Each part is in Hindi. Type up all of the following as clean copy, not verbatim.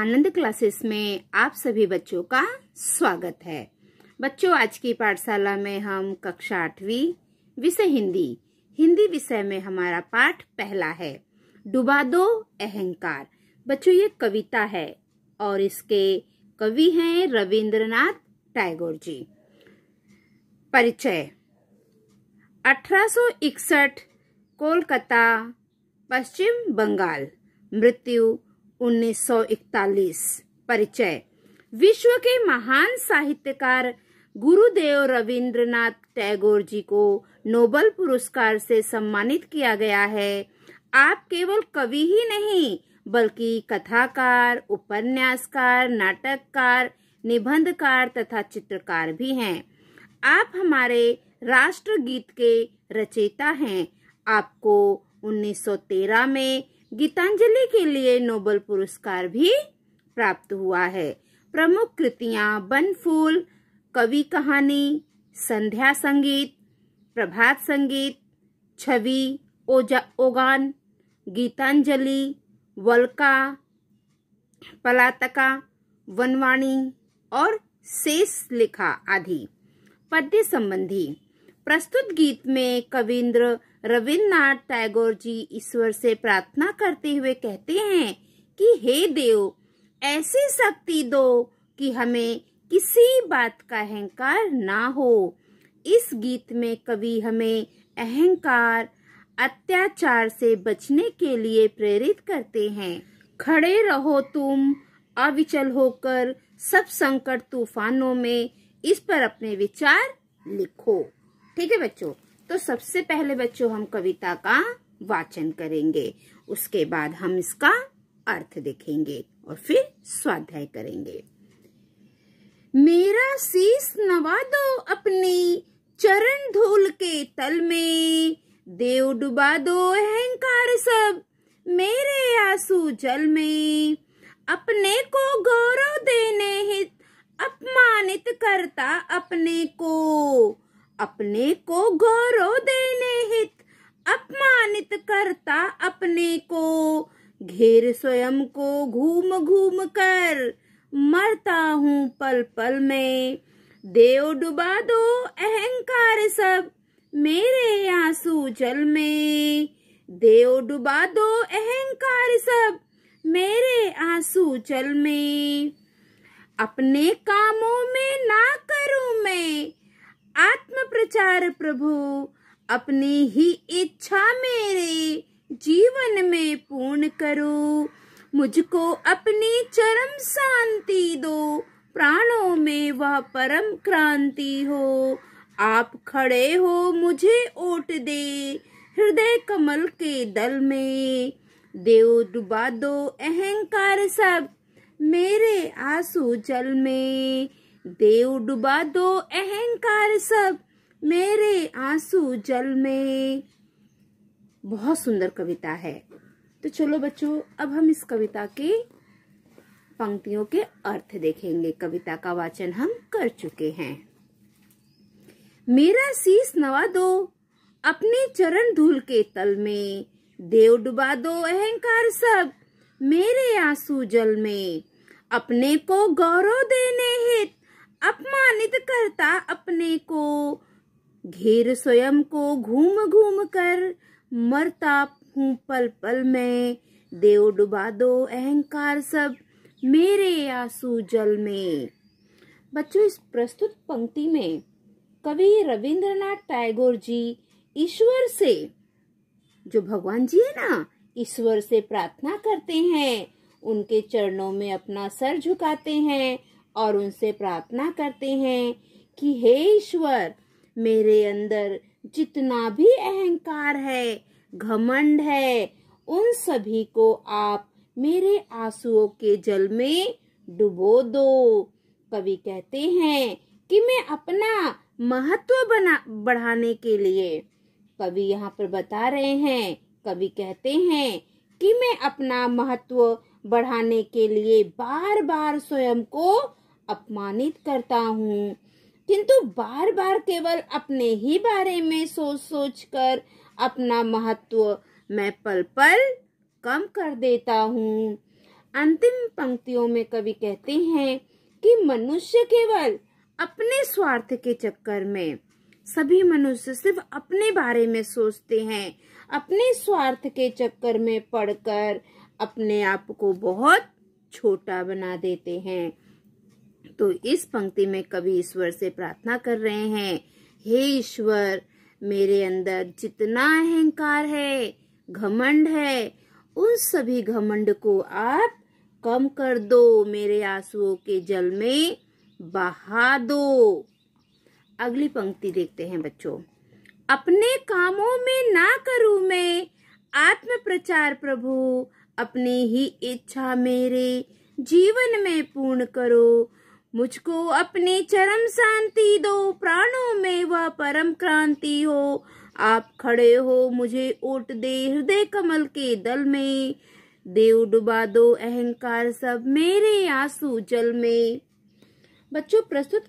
आनंद क्लासेस में आप सभी बच्चों का स्वागत है। बच्चों, आज की पाठशाला में हम कक्षा 8वीं विषय हिंदी विषय में हमारा पाठ पहला है, डुबा दो अहंकार। बच्चों, ये कविता है और इसके कवि हैं रविंद्रनाथ टैगोर जी। परिचय। 1861 कोलकाता, पश्चिम बंगाल। मृत्यु 1941। परिचय। विश्व के महान साहित्यकार गुरुदेव रविंद्रनाथ टैगोर जी को नोबेल पुरस्कार से सम्मानित किया गया है। आप केवल कवि ही नहीं बल्कि कथाकार, उपन्यासकार, नाटककार, निबंधकार तथा चित्रकार भी हैं। आप हमारे राष्ट्रगीत के रचयिता हैं। आपको 1913 में गीतांजलि के लिए नोबेल पुरस्कार भी प्राप्त हुआ है। प्रमुख कृतियां बनफूल, कवि कहानी, संध्या संगीत, प्रभात संगीत, छवि, ओगान, गीतांजलि, वल्का, पलातका, वनवाणी और शेष लिखा आदि। पद्य संबंधी। प्रस्तुत गीत में कविंद्र रविंद्रनाथ टैगोर जी ईश्वर से प्रार्थना करते हुए कहते हैं कि हे देव, ऐसी शक्ति दो कि हमें किसी बात का अहंकार ना हो। इस गीत में कवि हमें अहंकार, अत्याचार से बचने के लिए प्रेरित करते हैं। खड़े रहो तुम अविचल होकर सब संकट तूफानों में, इस पर अपने विचार लिखो। ठीक है बच्चों, तो सबसे पहले बच्चों हम कविता का वाचन करेंगे, उसके बाद हम इसका अर्थ देखेंगे और फिर स्वाध्याय करेंगे। मेरा शीश नवा दो अपनी चरण धूल के तल में, देव डुबा दो अहंकार सब मेरे आंसू जल में। अपने को गौरव देने हित अपमानित करता अपने को गौरव देने हित अपमानित करता अपने को, घेर स्वयं को घूम घूम कर मरता हूँ पल पल में। देव डुबा दो अहंकार सब मेरे आंसू जल में, देव डुबा दो अहंकार सब मेरे आंसू जल में। अपने कामों में ना करूं मैं आत्म प्रचार प्रभु, अपनी ही इच्छा मेरे जीवन में पूर्ण करो। मुझको अपनी चरम शांति दो, प्राणों में वह परम क्रांति हो। आप खड़े हो मुझे ओट दे हृदय कमल के दल में, देव डुबा दो अहंकार सब मेरे आंसू जल में। देव डुबा दो अहंकार सब मेरे आंसू जल में। बहुत सुंदर कविता है। तो चलो बच्चों, अब हम इस कविता के पंक्तियों के अर्थ देखेंगे। कविता का वाचन हम कर चुके हैं। मेरा शीश नवा दो अपने चरण धूल के तल में, देव डुबा दो अहंकार सब मेरे आंसू जल में। अपने को गौरव देने हित अपमानित करता अपने को, घेर स्वयं को घूम घूम कर मरता हूँ पल पल में। देव डुबा दो अहंकार सब मेरे आंसू जल में। बच्चों, इस प्रस्तुत पंक्ति में कवि रविंद्रनाथ टैगोर जी ईश्वर से, जो भगवान जी है ना, ईश्वर से प्रार्थना करते हैं, उनके चरणों में अपना सर झुकाते हैं और उनसे प्रार्थना करते हैं कि हे ईश्वर, मेरे अंदर जितना भी अहंकार है, घमंड है, उन सभी को आप मेरे आंसुओं के जल में डुबो दो। कवि कहते हैं कि मैं अपना महत्व बढ़ाने के लिए, कवि यहाँ पर बता रहे हैं, कवि कहते हैं कि मैं अपना महत्व बढ़ाने के लिए बार बार स्वयं को अपमानित करता हूँ, किंतु बार बार केवल अपने ही बारे में सोच सोच कर अपना महत्व मैं पल पल कम कर देता हूँ। अंतिम पंक्तियों में कवि कहते हैं कि मनुष्य केवल अपने स्वार्थ के चक्कर में, सभी मनुष्य सिर्फ अपने बारे में सोचते हैं, अपने स्वार्थ के चक्कर में पड़कर अपने आप को बहुत छोटा बना देते हैं। तो इस पंक्ति में कवि ईश्वर से प्रार्थना कर रहे हैं, हे ईश्वर, मेरे अंदर जितना अहंकार है, घमंड है, उन सभी घमंड को आप कम कर दो, मेरे आंसुओं के जल में बहा दो। अगली पंक्ति देखते हैं बच्चों। अपने कामों में ना करूं मैं आत्म प्रचार प्रभु, अपनी ही इच्छा मेरे जीवन में पूर्ण करो। मुझको अपनी चरम शांति दो, प्राणों में वह परम क्रांति हो। आप खड़े हो मुझे ओट दे हृदय कमल के दल में, देव डुबा दो अहंकार सब मेरे आंसू जल में। बच्चों, प्रस्तुत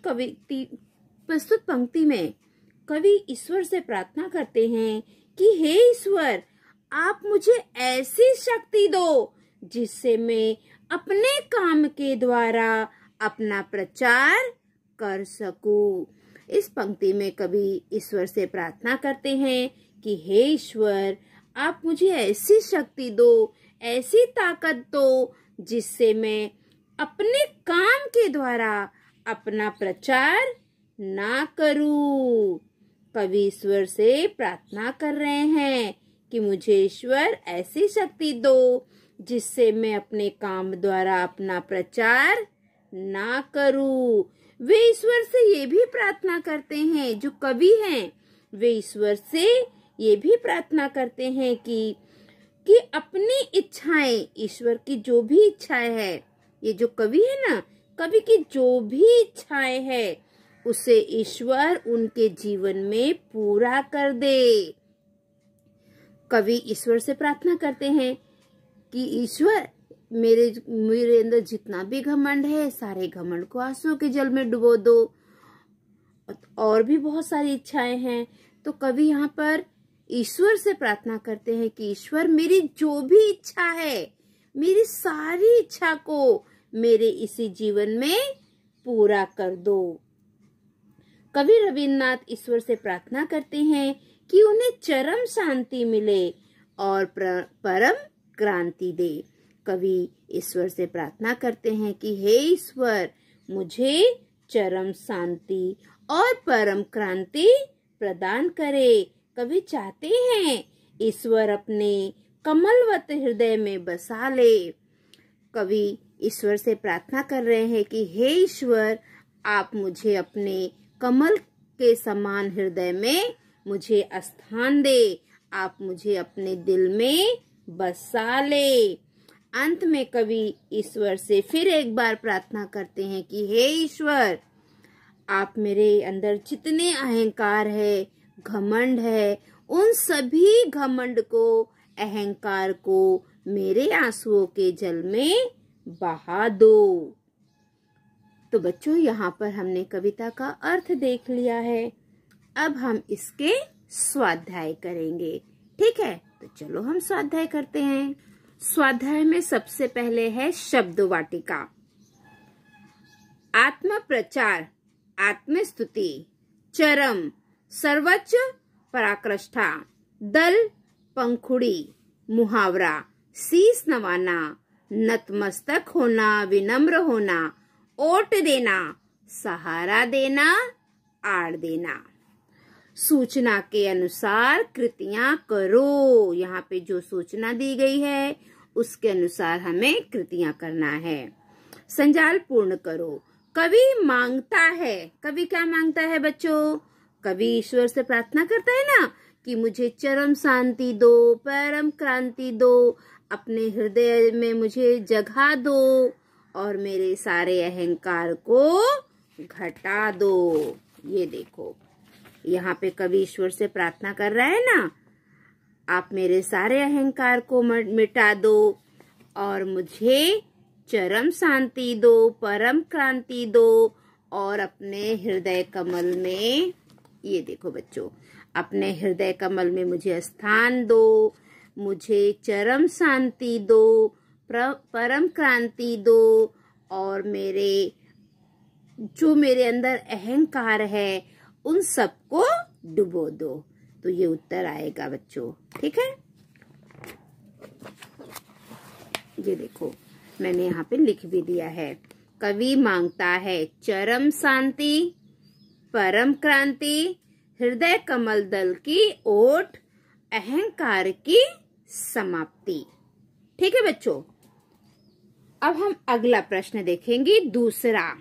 पंक्ति में कवि ईश्वर से प्रार्थना करते हैं कि हे ईश्वर, आप मुझे ऐसी शक्ति दो जिससे मैं अपने काम के द्वारा अपना प्रचार कर सकूं। इस पंक्ति में कवि ईश्वर से प्रार्थना करते हैं कि हे ईश्वर, आप मुझे ऐसी शक्ति दो, ऐसी ताकत दो जिससे मैं अपने काम के द्वारा अपना प्रचार ना करूं। कवि ईश्वर से प्रार्थना कर रहे हैं कि मुझे ईश्वर ऐसी शक्ति दो जिससे मैं अपने काम द्वारा अपना प्रचार ना करूं। वे ईश्वर से ये भी प्रार्थना करते हैं, जो कवि हैं, वे ईश्वर से ये भी प्रार्थना करते हैं कि अपनी इच्छाएं, ईश्वर की जो भी इच्छाएं है, ये जो कवि है ना, कवि की जो भी इच्छाएं है उसे ईश्वर उनके जीवन में पूरा कर दे। कवि ईश्वर से प्रार्थना करते हैं कि ईश्वर, मेरे अंदर जितना भी घमंड है, सारे घमंड को आंसू के जल में डुबो दो। और भी बहुत सारी इच्छाएं हैं, तो कवि यहाँ पर ईश्वर से प्रार्थना करते हैं कि ईश्वर, मेरी जो भी इच्छा है, मेरी सारी इच्छा को मेरे इसी जीवन में पूरा कर दो। कवि रविन्द्रनाथ ईश्वर से प्रार्थना करते हैं कि उन्हें चरम शांति मिले और परम क्रांति दे। कवि ईश्वर से प्रार्थना करते हैं कि हे ईश्वर, मुझे चरम शांति और परम क्रांति प्रदान करे। कवि चाहते हैं ईश्वर अपने कमलवत हृदय में बसा ले। कवि ईश्वर से प्रार्थना कर रहे हैं कि हे ईश्वर, आप मुझे अपने कमल के समान हृदय में मुझे स्थान दे, आप मुझे अपने दिल में बसा ले। अंत में कवि ईश्वर से फिर एक बार प्रार्थना करते हैं कि हे ईश्वर, आप मेरे अंदर जितने अहंकार है, घमंड है, उन सभी घमंड को, अहंकार को मेरे आंसुओं के जल में बहा दो। तो बच्चों, यहाँ पर हमने कविता का अर्थ देख लिया है। अब हम इसके स्वाध्याय करेंगे, ठीक है? तो चलो हम स्वाध्याय करते हैं। स्वाध्याय में सबसे पहले है शब्द वाटिका। आत्म प्रचार, आत्मस्तुति, चरम, सर्वोच्च पराकाष्ठा, दल, पंखुड़ी, मुहावरा, शीश नवाना, नतमस्तक होना, विनम्र होना, ओट देना, सहारा देना, आड़ देना। सूचना के अनुसार कृतियां करो। यहाँ पे जो सूचना दी गई है उसके अनुसार हमें कृतियां करना है। संजाल पूर्ण करो। कवि मांगता है, कवि क्या मांगता है बच्चों? कवि ईश्वर से प्रार्थना करता है ना कि मुझे चरम शांति दो, परम क्रांति दो, अपने हृदय में मुझे जगह दो और मेरे सारे अहंकार को घटा दो। ये देखो, यहाँ पे कवि ईश्वर से प्रार्थना कर रहा है ना, आप मेरे सारे अहंकार को मिटा दो और मुझे चरम शांति दो, परम क्रांति दो और अपने हृदय कमल में, ये देखो बच्चों, अपने हृदय कमल में मुझे स्थान दो, मुझे चरम शांति दो, परम क्रांति दो और जो मेरे अंदर अहंकार है उन सबको डुबो दो। तो ये उत्तर आएगा बच्चों, ठीक है। ये देखो मैंने यहाँ पे लिख भी दिया है। कवि मांगता है चरम शांति, परम क्रांति, हृदय कमल दल की ओट, अहंकार की समाप्ति। ठीक है बच्चों। अब हम अगला प्रश्न देखेंगे, दूसरा।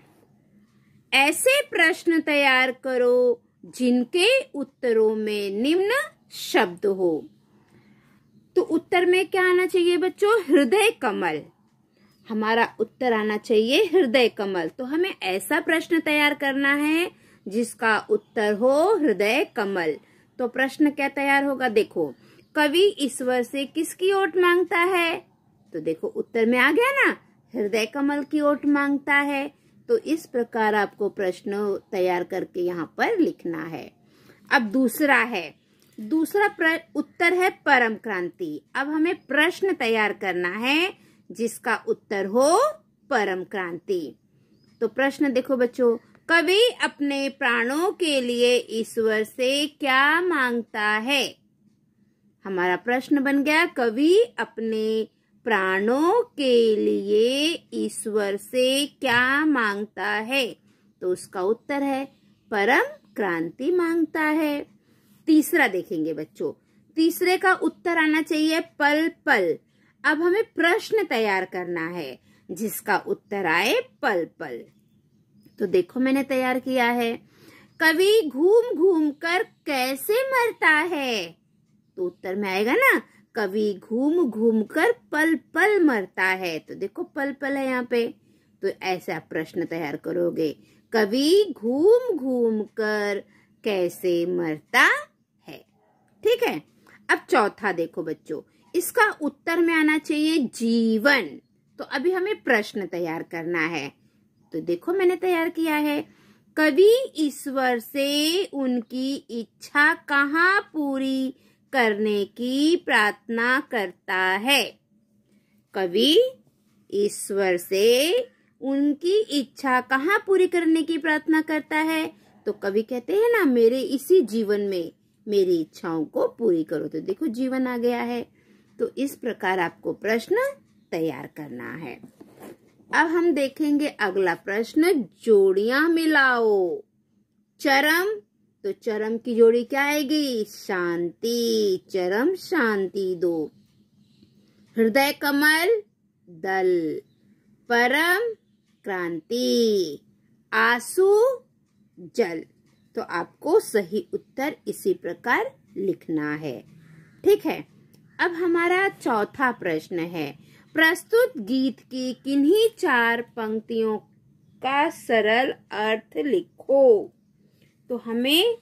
ऐसे प्रश्न तैयार करो जिनके उत्तरों में निम्न शब्द हो। तो उत्तर में क्या आना चाहिए बच्चों? हृदय कमल। हमारा उत्तर आना चाहिए हृदय कमल। तो हमें ऐसा प्रश्न तैयार करना है जिसका उत्तर हो हृदय कमल। तो प्रश्न क्या तैयार होगा? देखो, कवि ईश्वर से किसकी ओट मांगता है? तो देखो उत्तर में आ गया ना, हृदय कमल की ओट मांगता है। तो इस प्रकार आपको प्रश्न तैयार करके यहाँ पर लिखना है। अब दूसरा उत्तर है परम क्रांति। अब हमें प्रश्न तैयार करना है जिसका उत्तर हो परम क्रांति। तो प्रश्न देखो बच्चों, कवि अपने प्राणों के लिए ईश्वर से क्या मांगता है? हमारा प्रश्न बन गया, कवि अपने प्राणों के लिए ईश्वर से क्या मांगता है? तो उसका उत्तर है परम क्रांति मांगता है। तीसरा देखेंगे बच्चों, तीसरे का उत्तर आना चाहिए पल पल। अब हमें प्रश्न तैयार करना है जिसका उत्तर आए पल पल। तो देखो मैंने तैयार किया है, कवि घूम घूम कर कैसे मरता है? तो उत्तर में आएगा ना, कवि घूम घूम कर पल पल मरता है। तो देखो पल पल है यहाँ पे। तो ऐसा प्रश्न तैयार करोगे, कवि घूम घूम कर कैसे मरता है। ठीक है। अब चौथा देखो बच्चों, इसका उत्तर में आना चाहिए जीवन। तो अभी हमें प्रश्न तैयार करना है। तो देखो मैंने तैयार किया है, कवि ईश्वर से उनकी इच्छा कहाँ पूरी करने की प्रार्थना करता है? कवि ईश्वर से उनकी इच्छा कहाँ पूरी करने की प्रार्थना करता है? तो कवि कहते हैं ना, मेरे इसी जीवन में मेरी इच्छाओं को पूरी करो। तो देखो जीवन आ गया है। तो इस प्रकार आपको प्रश्न तैयार करना है। अब हम देखेंगे अगला प्रश्न, जोड़ियां मिलाओ। चरम, तो चरम की जोड़ी क्या आएगी? शांति, चरम शांति दो। हृदय कमल दल, परम क्रांति, आंसू जल। तो आपको सही उत्तर इसी प्रकार लिखना है। ठीक है। अब हमारा चौथा प्रश्न है, प्रस्तुत गीत की किन्हीं 4 पंक्तियों का सरल अर्थ लिखो। तो हमें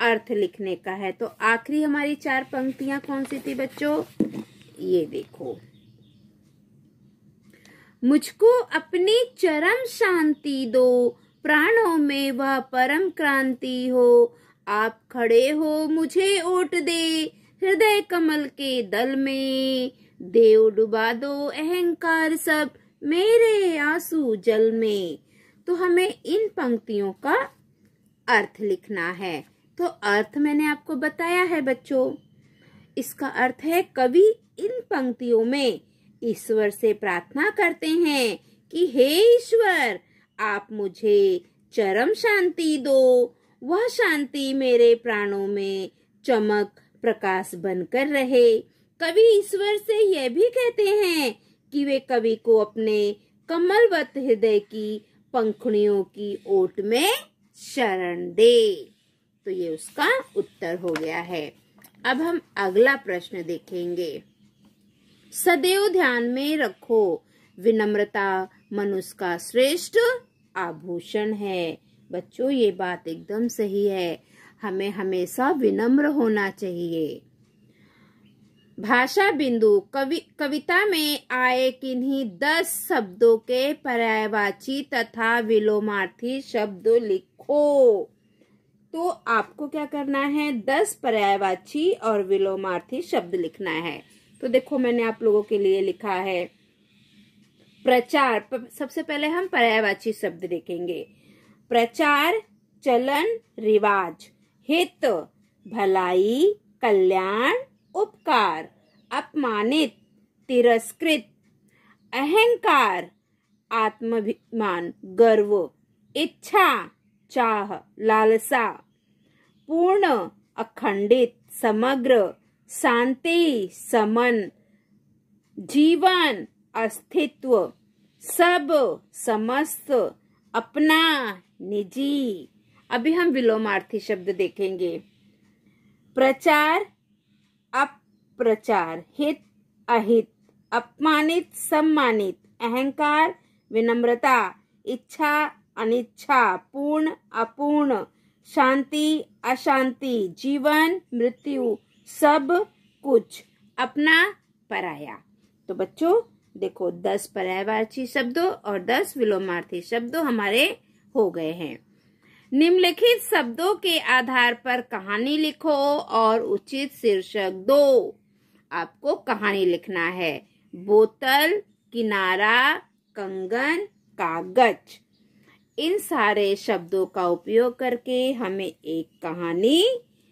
अर्थ लिखने का है। तो आखिरी हमारी 4 पंक्तियां कौन सी थी बच्चों? ये देखो, मुझको अपनी चरम शांति दो, प्राणों में वह परम क्रांति हो, आप खड़े हो मुझे ओट दे, हृदय कमल के दल में, देव डुबा दो अहंकार सब, मेरे आंसू जल में। तो हमें इन पंक्तियों का अर्थ लिखना है। तो अर्थ मैंने आपको बताया है बच्चों। इसका अर्थ है, कवि इन पंक्तियों में ईश्वर से प्रार्थना करते हैं कि हे ईश्वर, आप मुझे चरम शांति दो, वह शांति मेरे प्राणों में चमक प्रकाश बनकर रहे। कवि ईश्वर से यह भी कहते हैं कि वे कवि को अपने कमलवत हृदय की पंखुड़ियों की ओट में शरण दे। तो ये उसका उत्तर हो गया है। अब हम अगला प्रश्न देखेंगे। सदैव ध्यान में रखो, विनम्रता मनुष्य का श्रेष्ठ आभूषण है। बच्चों ये बात एकदम सही है, हमें हमेशा विनम्र होना चाहिए। भाषा बिंदु, कविता में आए किन्हीं 10 शब्दों के पर्यायवाची तथा विलोमार्थी शब्द लिखो। तो आपको क्या करना है, 10 पर्यायवाची और विलोमार्थी शब्द लिखना है। तो देखो मैंने आप लोगों के लिए लिखा है, प्रचार, सबसे पहले हम पर्यायवाची शब्द देखेंगे। प्रचार चलन रिवाज, हित भलाई कल्याण उपकार, अपमानित तिरस्कृत, अहंकार आत्माभिमान गर्व, इच्छा चाह लालसा, पूर्ण अखंडित समग्र, शांति समन, जीवन अस्तित्व, सब समस्त, अपना निजी। अभी हम विलोमार्थी शब्द देखेंगे। प्रचार अप्रचार, हित अहित, अपमानित सम्मानित, अहंकार विनम्रता, इच्छा अनिच्छा, पूर्ण अपूर्ण, शांति अशांति, जीवन मृत्यु, सब कुछ, अपना पराया। तो बच्चों देखो 10 पर्यायवाची शब्दों और 10 विलोमार्थी शब्दों हमारे हो गए हैं। निम्नलिखित शब्दों के आधार पर कहानी लिखो और उचित शीर्षक दो। आपको कहानी लिखना है। बोतल, किनारा, कंगन, कागज। इन सारे शब्दों का उपयोग करके हमें एक कहानी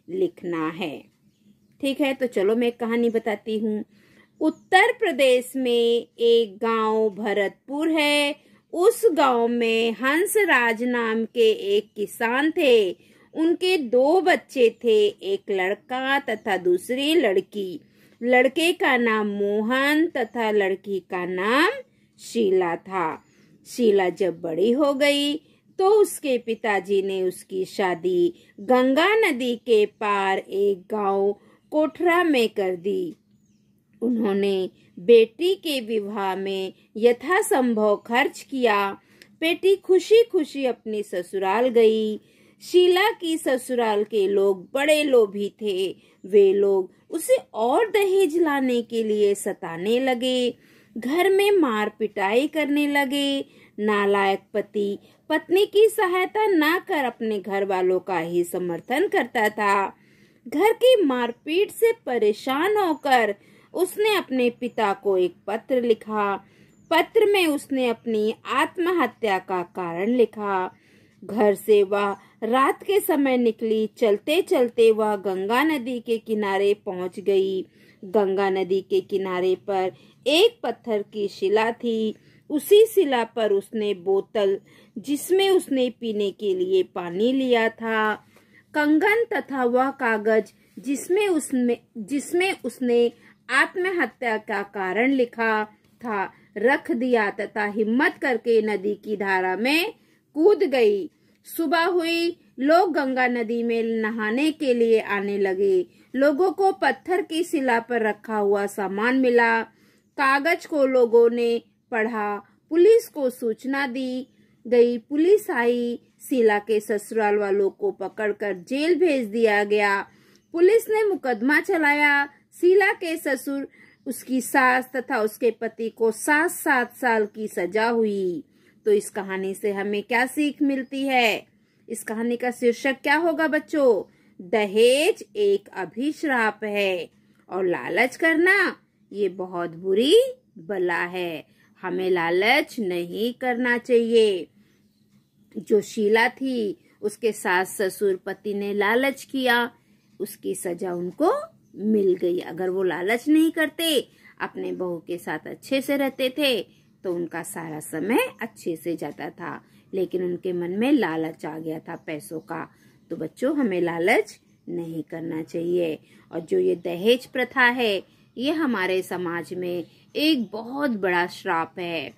लिखना है। ठीक है, तो चलो मैं एक कहानी बताती हूँ। उत्तर प्रदेश में एक गांव भरतपुर है। उस गांव में हंसराज नाम के एक किसान थे। उनके 2 बच्चे थे, एक लड़का तथा दूसरी लड़की। लड़के का नाम मोहन तथा लड़की का नाम शीला था। शीला जब बड़ी हो गई तो उसके पिताजी ने उसकी शादी गंगा नदी के पार एक गांव कोठरा में कर दी। उन्होंने बेटी के विवाह में यथासंभव खर्च किया। बेटी खुशी खुशी अपनी ससुराल गई। शीला की ससुराल के लोग बड़े लोभी थे। वे लोग उसे और दहेज लाने के लिए सताने लगे। घर में मार पिटाई करने लगे। नालायक पति पत्नी की सहायता न कर अपने घर वालों का ही समर्थन करता था। घर की मारपीट से परेशान होकर उसने अपने पिता को एक पत्र लिखा। पत्र में उसने अपनी आत्महत्या का कारण लिखा। घर से वह रात के समय निकली। चलते चलते वह गंगा नदी के किनारे पहुंच गई। गंगा नदी के किनारे पर एक पत्थर की शिला थी। उसी शिला पर उसने बोतल, जिसमें उसने पीने के लिए पानी लिया था, कंगन तथा वह कागज जिसमें उसने आत्महत्या का कारण लिखा था रख दिया तथा हिम्मत करके नदी की धारा में कूद गई। सुबह हुई। लोग गंगा नदी में नहाने के लिए आने लगे। लोगों को पत्थर की शिला पर रखा हुआ सामान मिला। कागज को लोगों ने पढ़ा। पुलिस को सूचना दी गई। पुलिस आई। शीला के ससुराल वालों को पकड़कर जेल भेज दिया गया। पुलिस ने मुकदमा चलाया। शीला के ससुर, उसकी सास तथा उसके पति को 7-7 साल की सजा हुई। तो इस कहानी से हमें क्या सीख मिलती है? इस कहानी का शीर्षक क्या होगा बच्चों? दहेज एक अभिशाप है और लालच करना ये बहुत बुरी बला है। हमें लालच नहीं करना चाहिए। जो शीला थी, उसके सास ससुर पति ने लालच किया, उसकी सजा उनको मिल गई। अगर वो लालच नहीं करते, अपने बहू के साथ अच्छे से रहते थे, तो उनका सारा समय अच्छे से जाता था। लेकिन उनके मन में लालच आ गया था पैसों का। तो बच्चों हमें लालच नहीं करना चाहिए। और जो ये दहेज प्रथा है, ये हमारे समाज में एक बहुत बड़ा श्राप है।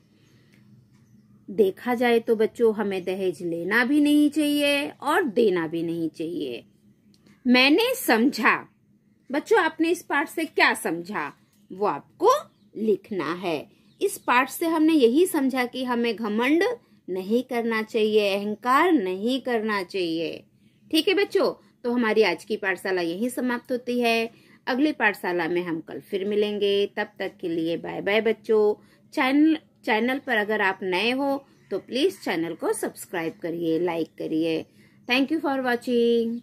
देखा जाए तो बच्चों हमें दहेज लेना भी नहीं चाहिए और देना भी नहीं चाहिए। मैंने समझा। बच्चों आपने इस पाठ से क्या समझा वो आपको लिखना है। इस पाठ से हमने यही समझा कि हमें घमंड नहीं करना चाहिए, अहंकार नहीं करना चाहिए। ठीक है बच्चों, तो हमारी आज की पाठशाला यही समाप्त होती है। अगली पाठशाला में हम कल फिर मिलेंगे। तब तक के लिए बाय बाय बच्चों। चैनल पर अगर आप नए हो तो प्लीज चैनल को सब्सक्राइब करिए, लाइक करिए। Thank you for watching.